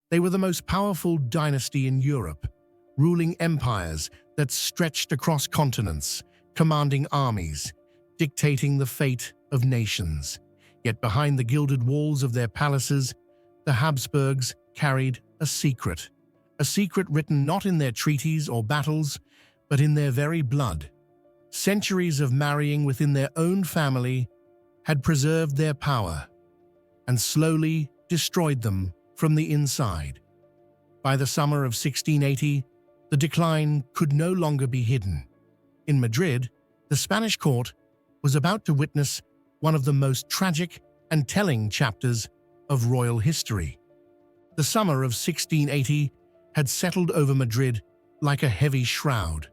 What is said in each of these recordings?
They were the most powerful dynasty in Europe, ruling empires that stretched across continents, commanding armies, dictating the fate of nations. Yet behind the gilded walls of their palaces, the Habsburgs carried a secret written not in their treaties or battles, but in their very blood. Centuries of marrying within their own family had preserved their power and slowly destroyed them from the inside. By the summer of 1680, the decline could no longer be hidden. In Madrid, the Spanish court was about to witness one of the most tragic and telling chapters of royal history. The summer of 1680 had settled over Madrid like a heavy shroud.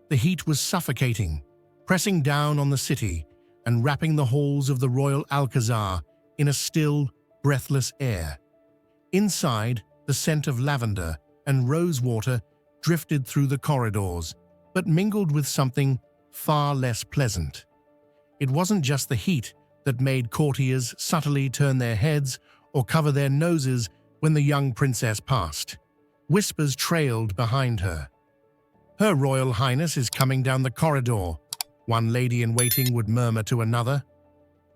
The heat was suffocating, pressing down on the city and wrapping the halls of the royal Alcazar in a still, breathless air. Inside, the scent of lavender and rosewater drifted through the corridors, but mingled with something far less pleasant. It wasn't just the heat that made courtiers subtly turn their heads or cover their noses when the young princess passed. Whispers trailed behind her. "Her Royal Highness is coming down the corridor," one lady-in-waiting would murmur to another.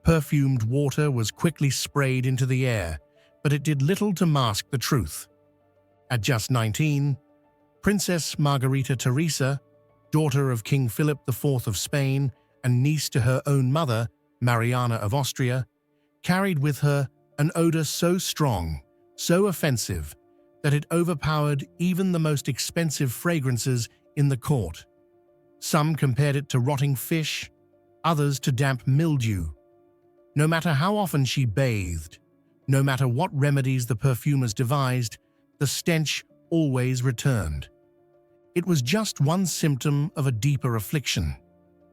Perfumed water was quickly sprayed into the air, but it did little to mask the truth. At just 19, Princess Margarita Teresa, daughter of King Philip IV of Spain and niece to her own mother, Mariana of Austria, carried with her an odor so strong, so offensive, that it overpowered even the most expensive fragrances in the court. Some compared it to rotting fish, others to damp mildew. No matter how often she bathed, no matter what remedies the perfumers devised, the stench always returned. It was just one symptom of a deeper affliction,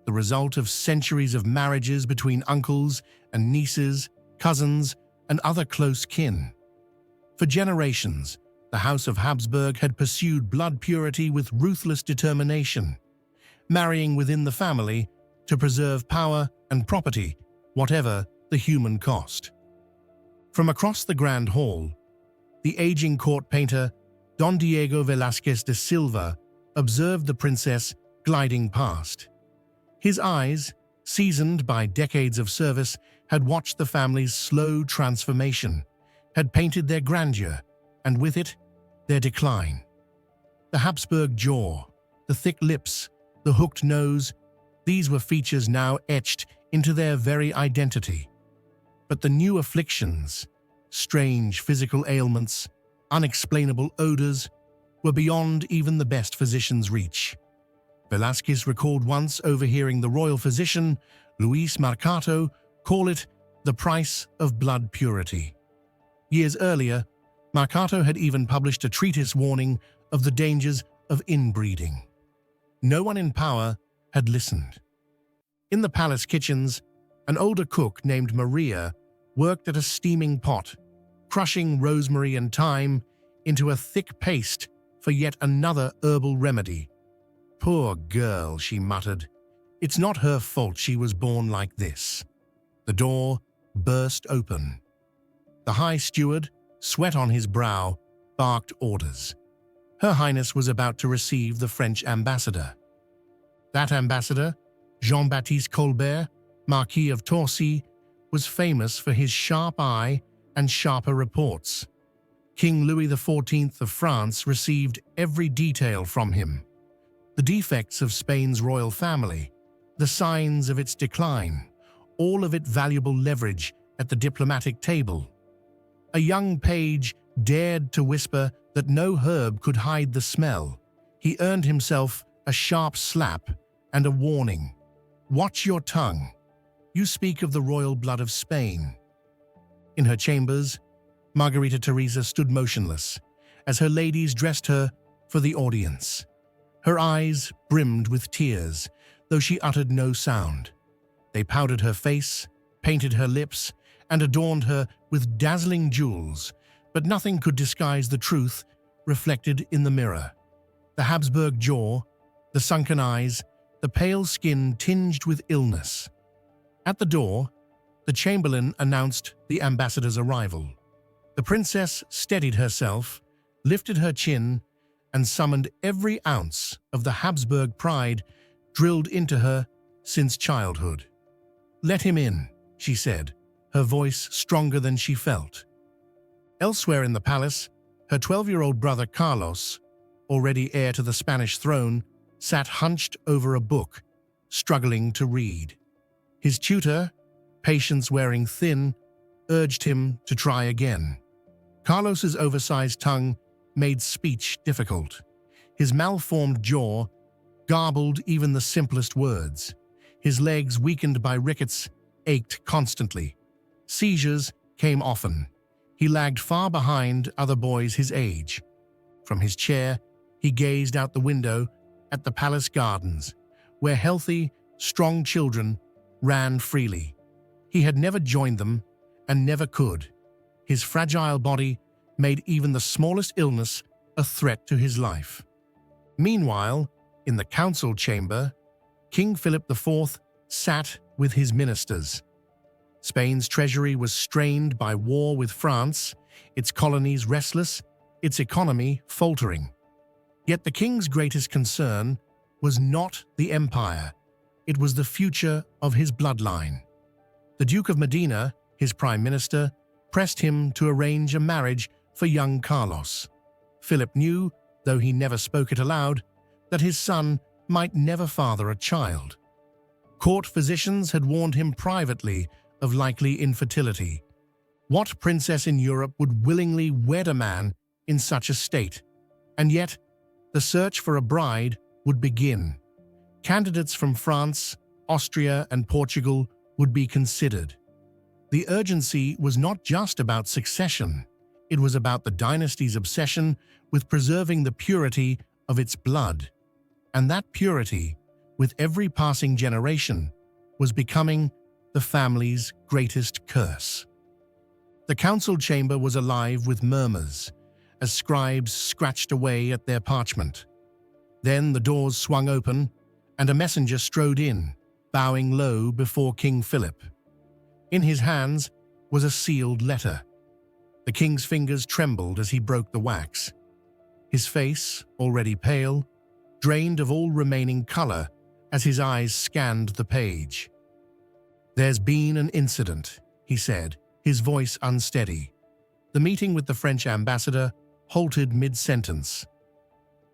the result of centuries of marriages between uncles and nieces, cousins, and other close kin. For generations, the House of Habsburg had pursued blood purity with ruthless determination, marrying within the family to preserve power and property, whatever the human cost. From across the Grand Hall, the aging court painter Don Diego Velázquez de Silva observed the princess gliding past. His eyes, seasoned by decades of service, had watched the family's slow transformation, had painted their grandeur, and with it, their decline. The Habsburg jaw, the thick lips, the hooked nose, these were features now etched into their very identity. But the new afflictions, strange physical ailments, unexplainable odors, were beyond even the best physician's reach. Velázquez recalled once overhearing the royal physician, Luis Marcato, call it the price of blood purity. Years earlier, Marcato had even published a treatise warning of the dangers of inbreeding. No one in power had listened. In the palace kitchens, an older cook named Maria worked at a steaming pot, crushing rosemary and thyme into a thick paste for yet another herbal remedy. "Poor girl," she muttered. "It's not her fault she was born like this." The door burst open. The High Steward, sweat on his brow, barked orders. Her Highness was about to receive the French ambassador. That ambassador, Jean-Baptiste Colbert, Marquis of Torcy, was famous for his sharp eye and sharper reports. King Louis XIV of France received every detail from him. The defects of Spain's royal family, the signs of its decline, all of it valuable leverage at the diplomatic table. A young page dared to whisper that no herb could hide the smell. He earned himself a sharp slap and a warning. "Watch your tongue. You speak of the royal blood of Spain." In her chambers, Margarita Teresa stood motionless as her ladies dressed her for the audience. Her eyes brimmed with tears, though she uttered no sound. They powdered her face, painted her lips, and adorned her with dazzling jewels, but nothing could disguise the truth reflected in the mirror. The Habsburg jaw, the sunken eyes, the pale skin tinged with illness. At the door, the chamberlain announced the ambassador's arrival. The princess steadied herself, lifted her chin, and summoned every ounce of the Habsburg pride drilled into her since childhood. "Let him in," she said, her voice stronger than she felt. Elsewhere in the palace, her 12-year-old brother Carlos, already heir to the Spanish throne, sat hunched over a book, struggling to read. His tutor, patience wearing thin, urged him to try again. Carlos's oversized tongue made speech difficult. His malformed jaw garbled even the simplest words. His legs, weakened by rickets, ached constantly. Seizures came often. He lagged far behind other boys his age. From his chair, he gazed out the window at the palace gardens, where healthy, strong children ran freely. He had never joined them and never could. His fragile body made even the smallest illness a threat to his life. Meanwhile, in the council chamber, King Philip IV sat with his ministers. Spain's treasury was strained by war with France, its colonies restless, its economy faltering. Yet the king's greatest concern was not the empire, it was the future of his bloodline. The Duke of Medina, his prime minister, pressed him to arrange a marriage for young Carlos. Philip knew, though he never spoke it aloud, that his son might never father a child. Court physicians had warned him privately of likely infertility. What princess in Europe would willingly wed a man in such a state? And yet, the search for a bride would begin. Candidates from France, Austria, and Portugal would be considered. The urgency was not just about succession. It was about the dynasty's obsession with preserving the purity of its blood. And that purity, with every passing generation, was becoming the family's greatest curse. The council chamber was alive with murmurs, as scribes scratched away at their parchment. Then the doors swung open, and a messenger strode in, bowing low before King Philip. In his hands was a sealed letter. The king's fingers trembled as he broke the wax. His face, already pale, drained of all remaining color as his eyes scanned the page. "There's been an incident," he said, his voice unsteady. The meeting with the French ambassador halted mid-sentence.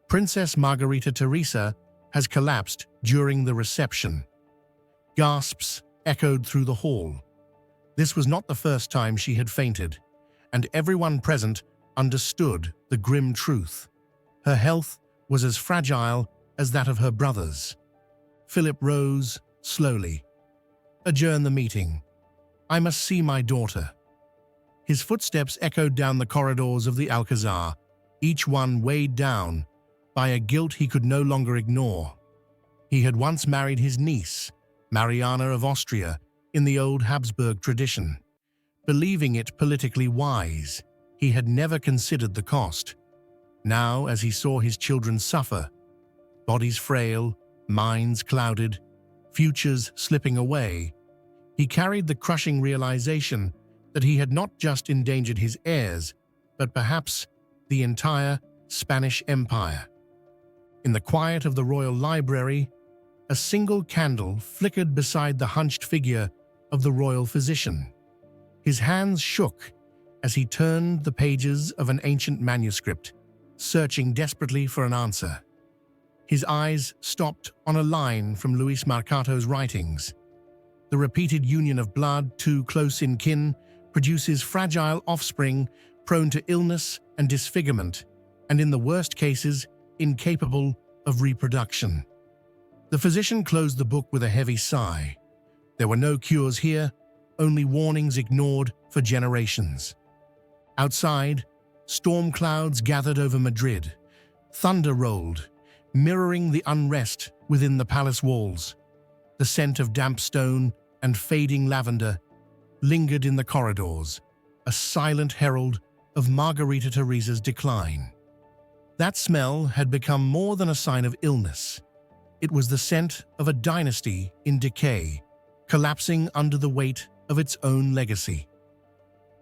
"Princess Margarita Teresa has collapsed during the reception." Gasps echoed through the hall. This was not the first time she had fainted, and everyone present understood the grim truth. Her health was as fragile as that of her brothers. Philip rose slowly. "Adjourn the meeting. I must see my daughter." His footsteps echoed down the corridors of the Alcazar, each one weighed down by a guilt he could no longer ignore. He had once married his niece, Mariana of Austria, in the old Habsburg tradition. Believing it politically wise, he had never considered the cost. Now, as he saw his children suffer, bodies frail, minds clouded, futures slipping away, he carried the crushing realization that he had not just endangered his heirs, but perhaps the entire Spanish Empire. In the quiet of the royal library, a single candle flickered beside the hunched figure of the royal physician. His hands shook as he turned the pages of an ancient manuscript, searching desperately for an answer. His eyes stopped on a line from Luis Marcato's writings. "The repeated union of blood, too close in kin, produces fragile offspring prone to illness and disfigurement, and in the worst cases, incapable of reproduction." The physician closed the book with a heavy sigh. There were no cures here, only warnings ignored for generations. Outside, storm clouds gathered over Madrid. Thunder rolled, mirroring the unrest within the palace walls. The scent of damp stone and fading lavender lingered in the corridors, a silent herald of Margarita Teresa's decline. That smell had become more than a sign of illness. It was the scent of a dynasty in decay, collapsing under the weight of its own legacy.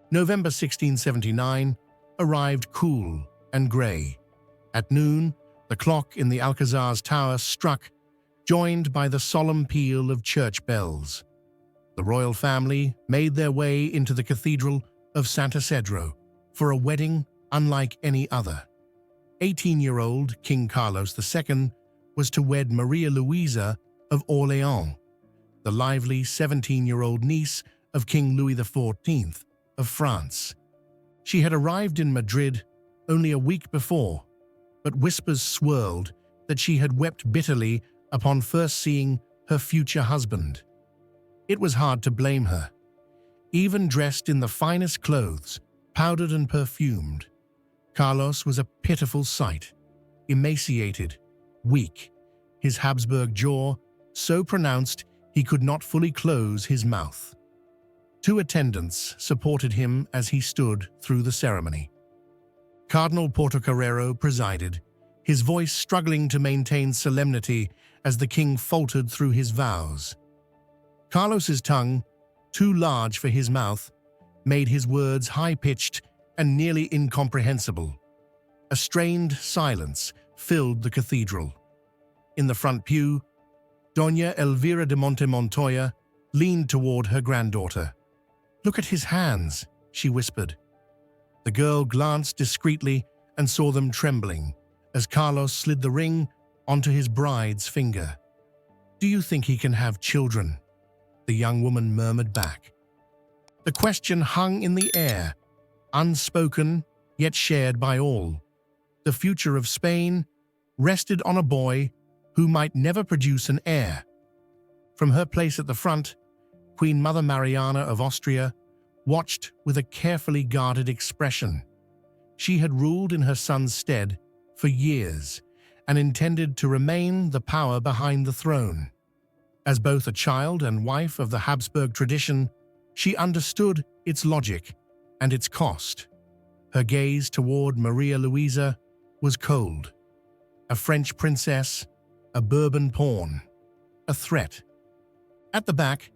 November 1679 arrived cool and grey. At noon, the clock in the Alcazar's tower struck, joined by the solemn peal of church bells. The royal family made their way into the Cathedral of Santa Cedro for a wedding unlike any other. 18-year-old King Carlos II was to wed Maria Luisa of Orléans, the lively 17-year-old niece of King Louis XIV of France. She had arrived in Madrid only a week before, but whispers swirled that she had wept bitterly upon first seeing her future husband. It was hard to blame her. Even dressed in the finest clothes, powdered and perfumed, Carlos was a pitiful sight, emaciated, weak, his Habsburg jaw so pronounced he could not fully close his mouth. Two attendants supported him as he stood through the ceremony. Cardinal Portocarrero presided, his voice struggling to maintain solemnity as the king faltered through his vows. Carlos's tongue, too large for his mouth, made his words high-pitched and nearly incomprehensible. A strained silence filled the cathedral. In the front pew, Doña Elvira de Montoya leaned toward her granddaughter. "Look at his hands," she whispered. The girl glanced discreetly and saw them trembling as Carlos slid the ring onto his bride's finger. "Do you think he can have children?" the young woman murmured back. The question hung in the air, unspoken yet shared by all. The future of Spain rested on a boy who might never produce an heir. From her place at the front, Queen Mother Mariana of Austria watched with a carefully guarded expression. She had ruled in her son's stead for years and intended to remain the power behind the throne. As both a child and wife of the Habsburg tradition, she understood its logic and its cost. Her gaze toward Maria Luisa was cold. A French princess, a Bourbon pawn, a threat. At the back,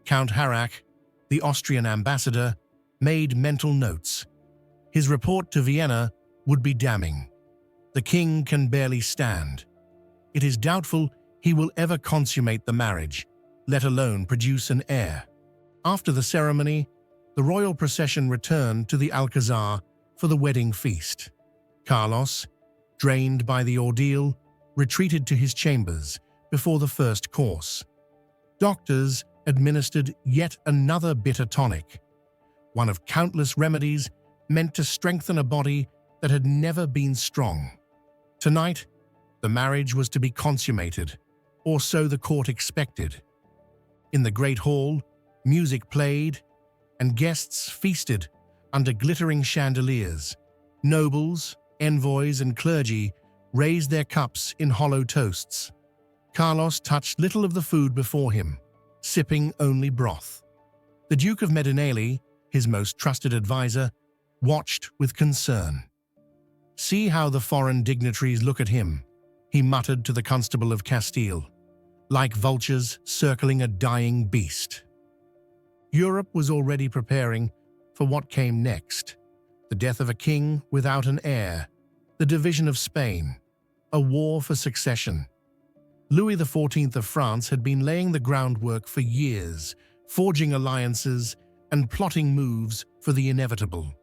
Count Harrach, the Austrian ambassador, made mental notes. His report to Vienna would be damning. The king can barely stand. It is doubtful he will ever consummate the marriage, let alone produce an heir. After the ceremony, the royal procession returned to the Alcazar for the wedding feast. Carlos, drained by the ordeal, retreated to his chambers before the first course. Doctors administered yet another bitter tonic, one of countless remedies meant to strengthen a body that had never been strong. Tonight, the marriage was to be consummated, or so the court expected. In the great hall, music played, and guests feasted under glittering chandeliers. Nobles, envoys, and clergy raised their cups in hollow toasts. Carlos touched little of the food before him, sipping only broth. The Duke of Medinelli, his most trusted advisor, watched with concern. "See how the foreign dignitaries look at him," he muttered to the Constable of Castile, "like vultures circling a dying beast." Europe was already preparing for what came next: the death of a king without an heir, the division of Spain, a war for succession. Louis XIV of France had been laying the groundwork for years, forging alliances and plotting moves for the inevitable.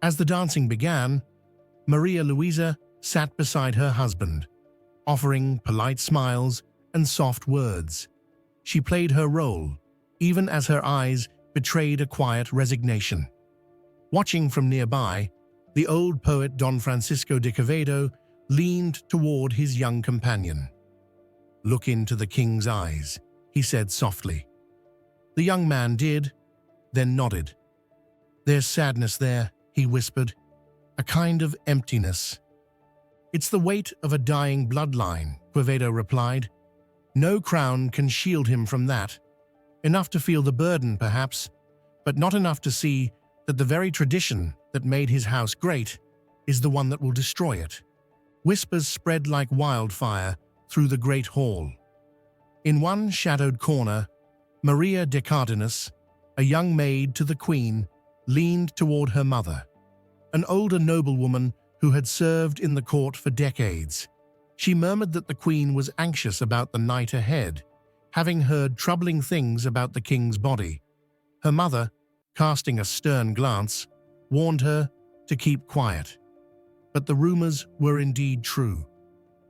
As the dancing began, Maria Luisa sat beside her husband, offering polite smiles and soft words. She played her role, even as her eyes betrayed a quiet resignation. Watching from nearby, the old poet Don Francisco de Quevedo leaned toward his young companion. "Look into the king's eyes," he said softly. The young man did, then nodded. "There's sadness there," he whispered, "a kind of emptiness." "It's the weight of a dying bloodline," Quevedo replied. "No crown can shield him from that. Enough to feel the burden, perhaps, but not enough to see that the very tradition that made his house great is the one that will destroy it." Whispers spread like wildfire through the great hall. In one shadowed corner, Maria de Cardenas, a young maid to the queen, leaned toward her mother, an older noblewoman who had served in the court for decades. She murmured that the queen was anxious about the night ahead, having heard troubling things about the king's body. Her mother, casting a stern glance, warned her to keep quiet. But the rumors were indeed true.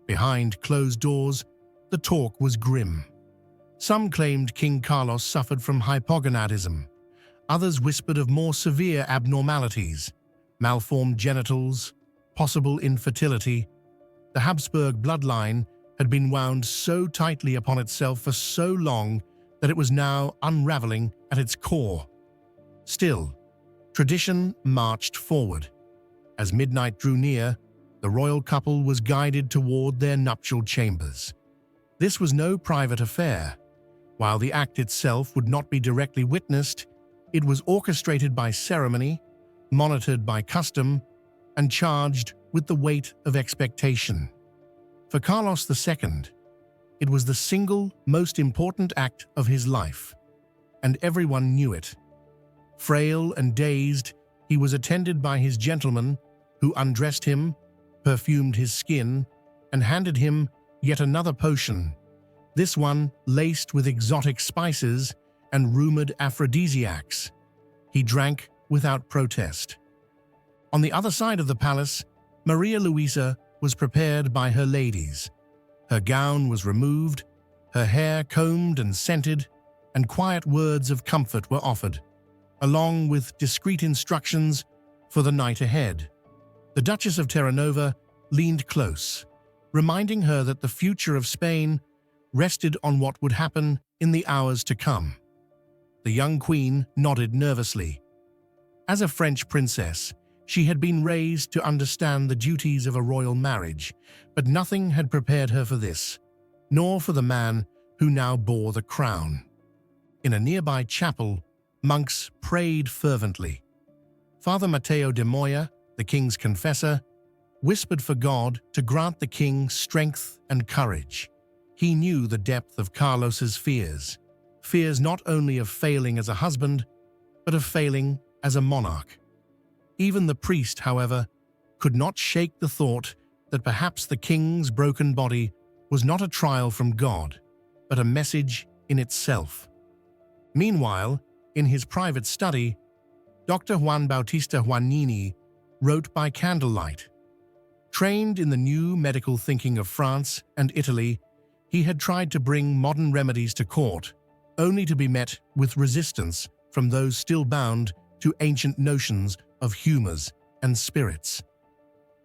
Behind closed doors, the talk was grim. Some claimed King Carlos suffered from hypogonadism. Others whispered of more severe abnormalities, malformed genitals, possible infertility. The Habsburg bloodline had been wound so tightly upon itself for so long that it was now unraveling at its core. Still, tradition marched forward. As midnight drew near, the royal couple was guided toward their nuptial chambers. This was no private affair. While the act itself would not be directly witnessed, it was orchestrated by ceremony, monitored by custom, and charged with the weight of expectation. For Carlos II, it was the single most important act of his life, and everyone knew it. Frail and dazed, he was attended by his gentleman, who undressed him, perfumed his skin, and handed him yet another potion, this one laced with exotic spices and rumored aphrodisiacs. He drank without protest. On the other side of the palace, Maria Luisa was prepared by her ladies. Her gown was removed, her hair combed and scented, and quiet words of comfort were offered, along with discreet instructions for the night ahead. The Duchess of Terranova leaned close, reminding her that the future of Spain rested on what would happen in the hours to come. The young queen nodded nervously. As a French princess, she had been raised to understand the duties of a royal marriage, but nothing had prepared her for this, nor for the man who now bore the crown. In a nearby chapel, monks prayed fervently. Father Mateo de Moya, the king's confessor, whispered for God to grant the king strength and courage. He knew the depth of Carlos's fears not only of failing as a husband, but of failing as a monarch. Even the priest, however, could not shake the thought that perhaps the king's broken body was not a trial from God, but a message in itself. Meanwhile, in his private study, Dr. Juan Bautista Juanini wrote by candlelight. Trained in the new medical thinking of France and Italy, he had tried to bring modern remedies to court, only to be met with resistance from those still bound to ancient notions of humors and spirits.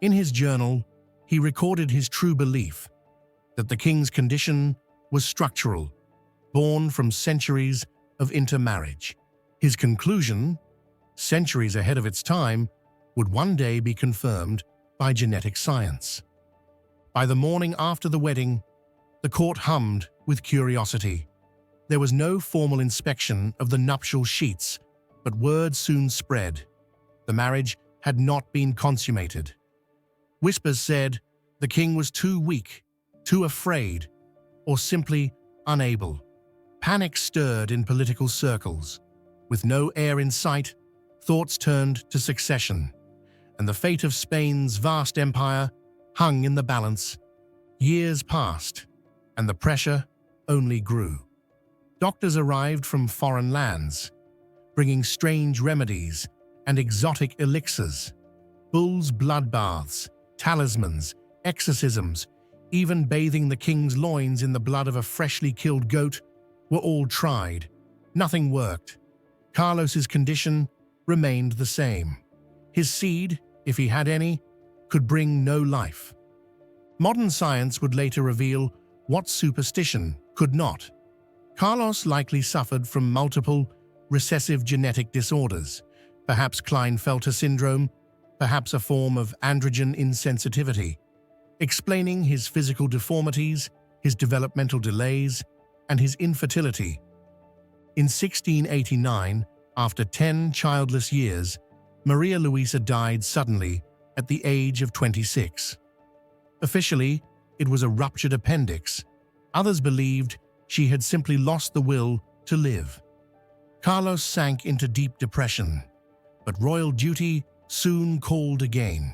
In his journal, he recorded his true belief that the king's condition was structural, born from centuries of intermarriage. His conclusion, centuries ahead of its time, would one day be confirmed by genetic science. By the morning after the wedding, the court hummed with curiosity. There was no formal inspection of the nuptial sheets, but word soon spread. The marriage had not been consummated. Whispers said the king was too weak, too afraid, or simply unable. Panic stirred in political circles. With no heir in sight, thoughts turned to succession, and the fate of Spain's vast empire hung in the balance. Years passed, and the pressure only grew. Doctors arrived from foreign lands, bringing strange remedies and exotic elixirs. Bulls' bloodbaths, talismans, exorcisms, even bathing the king's loins in the blood of a freshly killed goat were all tried. Nothing worked. Carlos's condition remained the same. His seed, if he had any, could bring no life. Modern science would later reveal what superstition could not. Carlos likely suffered from multiple recessive genetic disorders, perhaps Klinefelter syndrome, perhaps a form of androgen insensitivity, explaining his physical deformities, his developmental delays, and his infertility. In 1689, after 10 childless years, Maria Luisa died suddenly at the age of 26. Officially, it was a ruptured appendix. Others believed she had simply lost the will to live. Carlos sank into deep depression, But royal duty soon called again.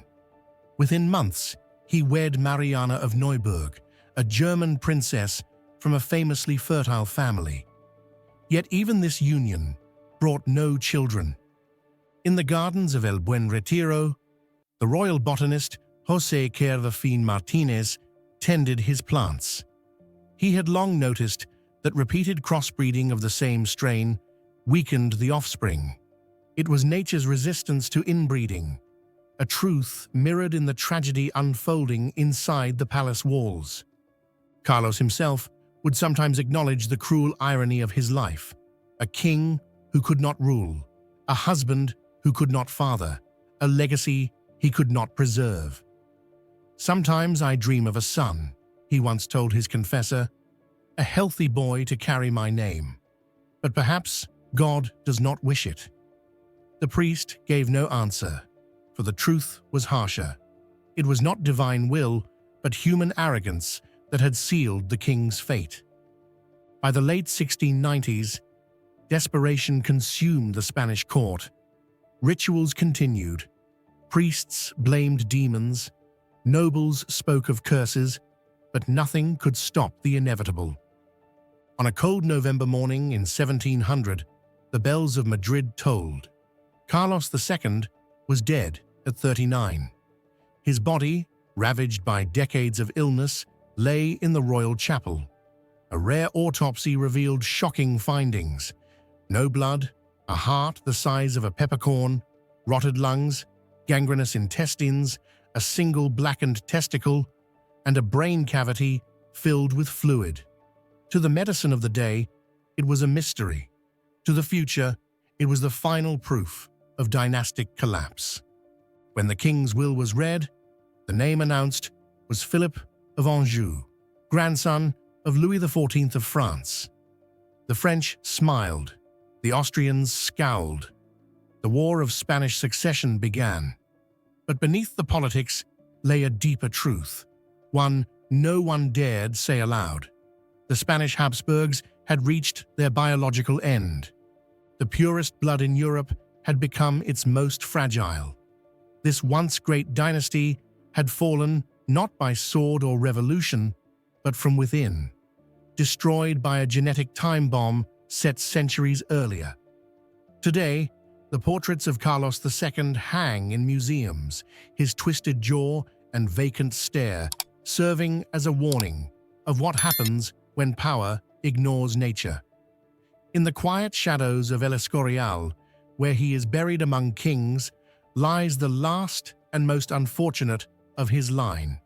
Within months, he wed Mariana of Neuburg, a German princess from a famously fertile family. Yet even this union brought no children. In the gardens of El Buen Retiro, the royal botanist José Quervafín Martínez tended his plants. He had long noticed that repeated crossbreeding of the same strain weakened the offspring. It was nature's resistance to inbreeding, a truth mirrored in the tragedy unfolding inside the palace walls. Carlos himself would sometimes acknowledge the cruel irony of his life: a king who could not rule, a husband who could not father, a legacy he could not preserve. "Sometimes I dream of a son," he once told his confessor, "a healthy boy to carry my name. But perhaps God does not wish it." The priest gave no answer, for the truth was harsher. It was not divine will, but human arrogance that had sealed the king's fate. By the late 1690s, desperation consumed the Spanish court. Rituals continued. Priests blamed demons. Nobles spoke of curses, but nothing could stop the inevitable. On a cold November morning in 1700, the bells of Madrid tolled. Carlos II was dead at 39. His body, ravaged by decades of illness, lay in the royal chapel. A rare autopsy revealed shocking findings: no blood, a heart the size of a peppercorn, rotted lungs, gangrenous intestines, a single blackened testicle, and a brain cavity filled with fluid. To the medicine of the day, it was a mystery. To the future, it was the final proof of dynastic collapse. When the king's will was read, the name announced was Philip of Anjou, grandson of Louis XIV of France. The French smiled. The Austrians scowled. The War of Spanish Succession began. But beneath the politics lay a deeper truth, one no one dared say aloud. The Spanish Habsburgs had reached their biological end. The purest blood in Europe had become its most fragile. This once great dynasty had fallen not by sword or revolution, but from within, destroyed by a genetic time bomb set centuries earlier. Today, the portraits of Carlos II hang in museums, his twisted jaw and vacant stare serving as a warning of what happens when power ignores nature. In the quiet shadows of El Escorial, where he is buried among kings, lies the last and most unfortunate of his line.